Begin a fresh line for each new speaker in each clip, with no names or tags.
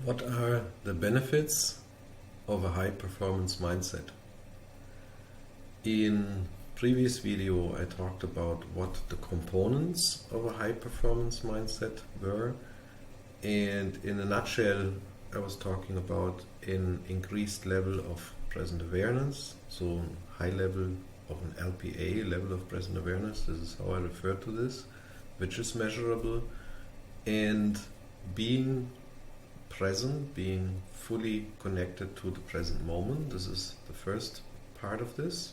What are the benefits of a high performance mindset? In previous video I talked about what the components of a high performance mindset were, and in a nutshell I was talking about an increased level of present awareness, so high level of an LPA, level of present awareness, this is how I refer to this, which is measurable, and being present, being fully connected to the present moment. This is the first part of this.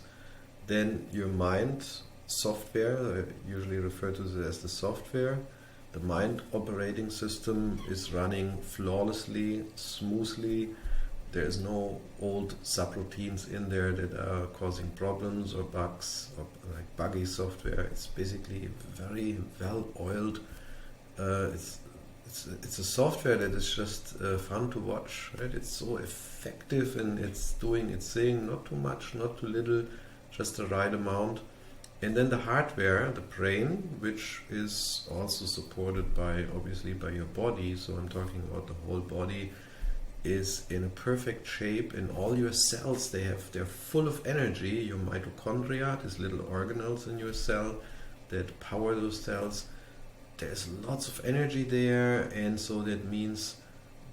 Then your mind software, I usually refer to this as the software. The mind operating system is running flawlessly, smoothly. There is no old subroutines in there that are causing problems or bugs or like buggy software. It's basically very well oiled. It's a software that is just fun to watch, right? It's so effective and it's doing its thing, not too much, not too little, just the right amount. And then the hardware, the brain, which is also supported by, obviously, by your body, so I'm talking about the whole body, is in a perfect shape, and all your cells, they're full of energy. Your mitochondria, these little organelles in your cell that power those cells, there's lots of energy there, and so that means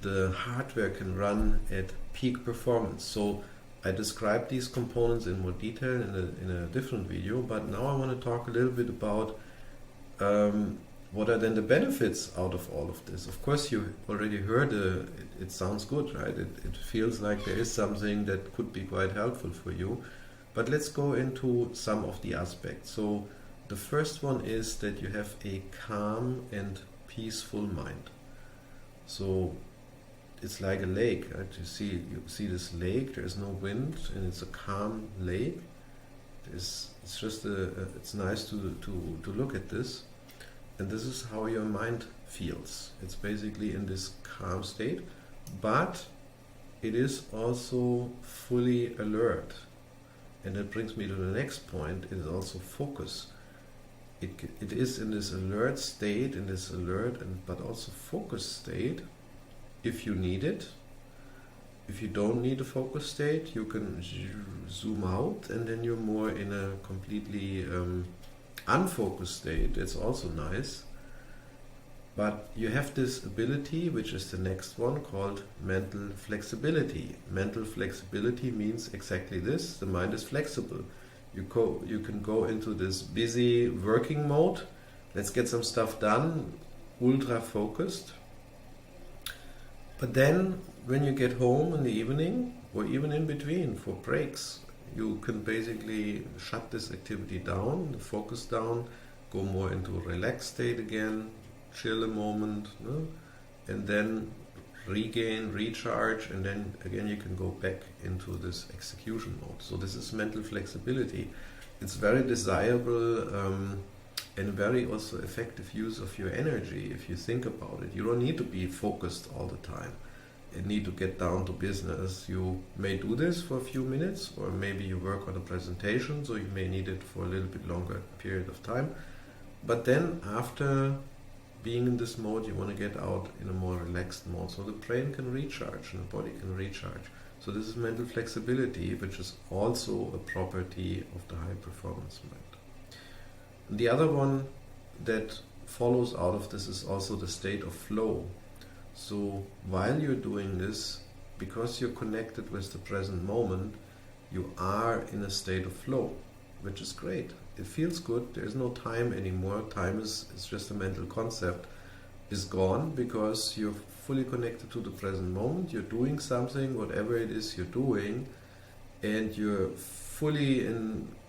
the hardware can run at peak performance. So I described these components in more detail in a different video, but now I want to talk a little bit about what are then the benefits out of all of this. Of course, you already heard it sounds good, right? It feels like there is something that could be quite helpful for you, but let's go into some of the aspects. So the first one is that you have a calm and peaceful mind. So it's like a lake, right? You see this lake. There is no wind, and it's a calm lake. It's just it's nice to look at this, and this is how your mind feels. It's basically in this calm state, but it is also fully alert, and that brings me to the next point. It is also focus. It is in this alert state, in this alert but also focus state, if you need it. If you don't need a focus state, you can zoom out, and then you're more in a completely unfocused state. It's also nice. But you have this ability, which is the next one, called mental flexibility. Mental flexibility means exactly this. The mind is flexible. You can go into this busy working mode. Let's get some stuff done, ultra focused. But then when you get home in the evening, or even in between for breaks, you can basically shut this activity down, the focus down, go more into a relaxed state again, chill a moment, no? And then regain, recharge, and then again you can go back into this execution mode. So this is mental flexibility. It's very desirable and very also effective use of your energy if you think about it. You don't need to be focused all the time and need to get down to business. You may do this for a few minutes, or maybe you work on a presentation, so you may need it for a little bit longer period of time. But then after being in this mode, you want to get out in a more relaxed mode, so the brain can recharge and the body can recharge. So this is mental flexibility, which is also a property of the high performance mind. And the other one that follows out of this is also the state of flow. So while you're doing this, because you're connected with the present moment, you are in a state of flow, which is great. It feels good. There's no time anymore. Time is just a mental concept. Is gone because you're fully connected to the present moment. You're doing something, whatever it is you're doing, and you're fully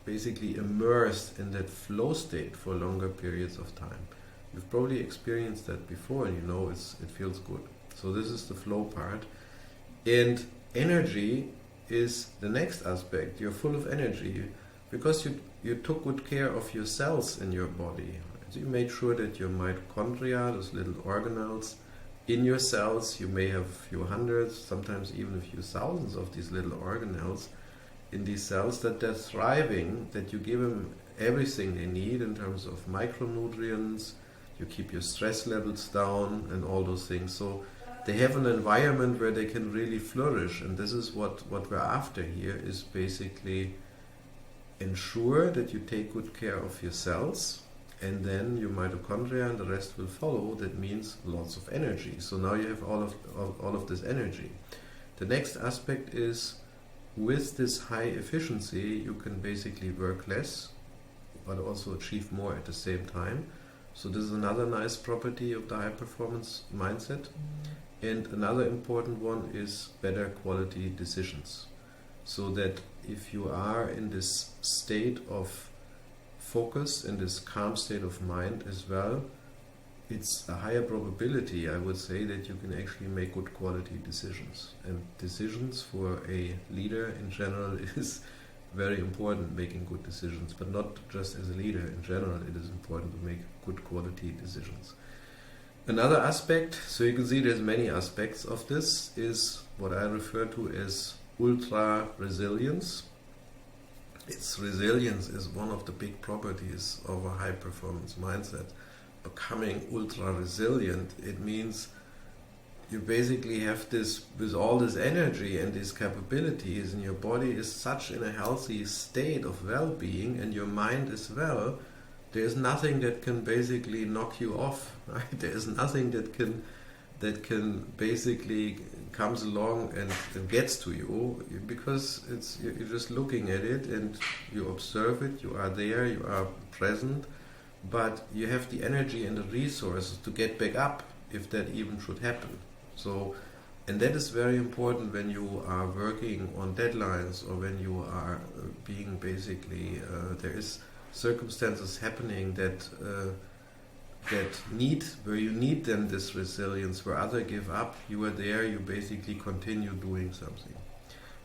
basically immersed in that flow state for longer periods of time. You've probably experienced that before, and you know it feels good. So this is the flow part. And energy is the next aspect. You're full of energy because you took good care of your cells in your body. So you made sure that your mitochondria, those little organelles in your cells, you may have a few hundreds, sometimes even a few thousands of these little organelles in these cells, that they're thriving, that you give them everything they need in terms of micronutrients, you keep your stress levels down and all those things. So they have an environment where they can really flourish. And this is what we're after here, is basically ensure that you take good care of your cells, and then your mitochondria and the rest will follow. That means lots of energy. So now you have all of this energy. The next aspect is, with this high efficiency, you can basically work less, but also achieve more at the same time. So this is another nice property of the high performance mindset. And another important one is better quality decisions. So that if you are in this state of focus, in this calm state of mind as well, it's a higher probability, I would say, that you can actually make good quality decisions. And decisions for a leader in general is very important, making good decisions, but not just as a leader. In general, it is important to make good quality decisions. Another aspect, so you can see there's many aspects of this, is what I refer to as ultra resilience. Its resilience is one of the big properties of a high performance mindset. Becoming ultra resilient, it means you basically have this, with all this energy and these capabilities, and your body is such in a healthy state of well-being, and your mind as well. There's nothing that can basically knock you off, right? There's nothing that can basically comes along and gets to you, because you're just looking at it and you observe it, you are there, you are present, but you have the energy and the resources to get back up if that even should happen. So, and that is very important when you are working on deadlines, or when you are being basically, there is circumstances happening that where you need then this resilience, where others give up, you are there, you basically continue doing something.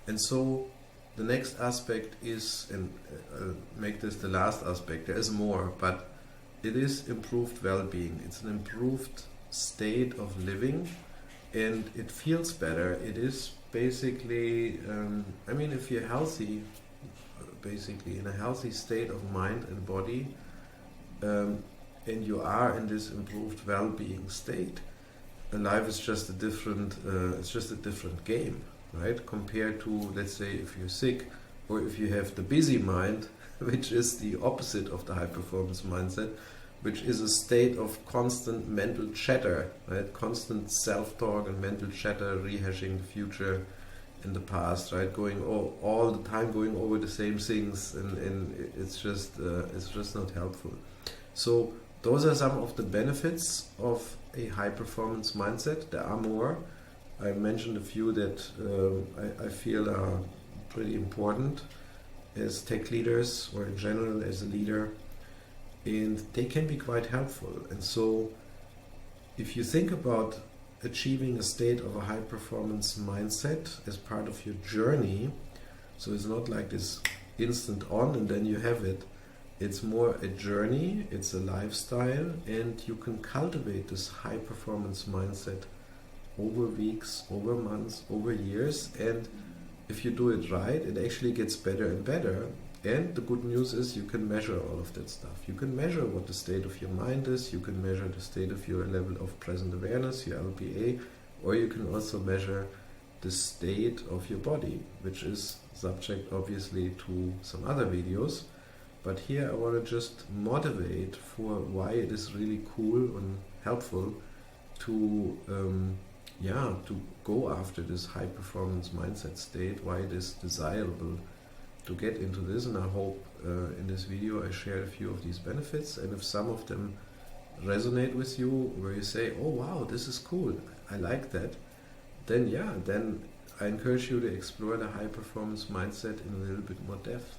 And so the next aspect is, and make this the last aspect, there is more, but it is improved well-being. It's an improved state of living, and it feels better. It is basically, if you're healthy, basically in a healthy state of mind and body, and you are in this improved well-being state, life is just a different, it's just a different game, right? Compared to, let's say, if you're sick, or if you have the busy mind, which is the opposite of the high performance mindset, which is a state of constant mental chatter, right? Constant self-talk and mental chatter, rehashing the future and the past, right? Going all the time, going over the same things, and it's just not helpful. So those are some of the benefits of a high performance mindset. There are more. I mentioned a few that I feel are pretty important as tech leaders, or in general as a leader, and they can be quite helpful. And so if you think about achieving a state of a high performance mindset as part of your journey, so it's not like this instant on and then you have it. It's more a journey, it's a lifestyle, and you can cultivate this high performance mindset over weeks, over months, over years, and if you do it right, it actually gets better and better. And the good news is you can measure all of that stuff. You can measure what the state of your mind is, you can measure the state of your level of present awareness, your LPA, or you can also measure the state of your body, which is subject obviously to some other videos. But here I want to just motivate for why it is really cool and helpful to go after this high performance mindset state, why it is desirable to get into this. And I hope in this video I shared a few of these benefits, and if some of them resonate with you, where you say, oh wow, this is cool, I like that, then I encourage you to explore the high performance mindset in a little bit more depth.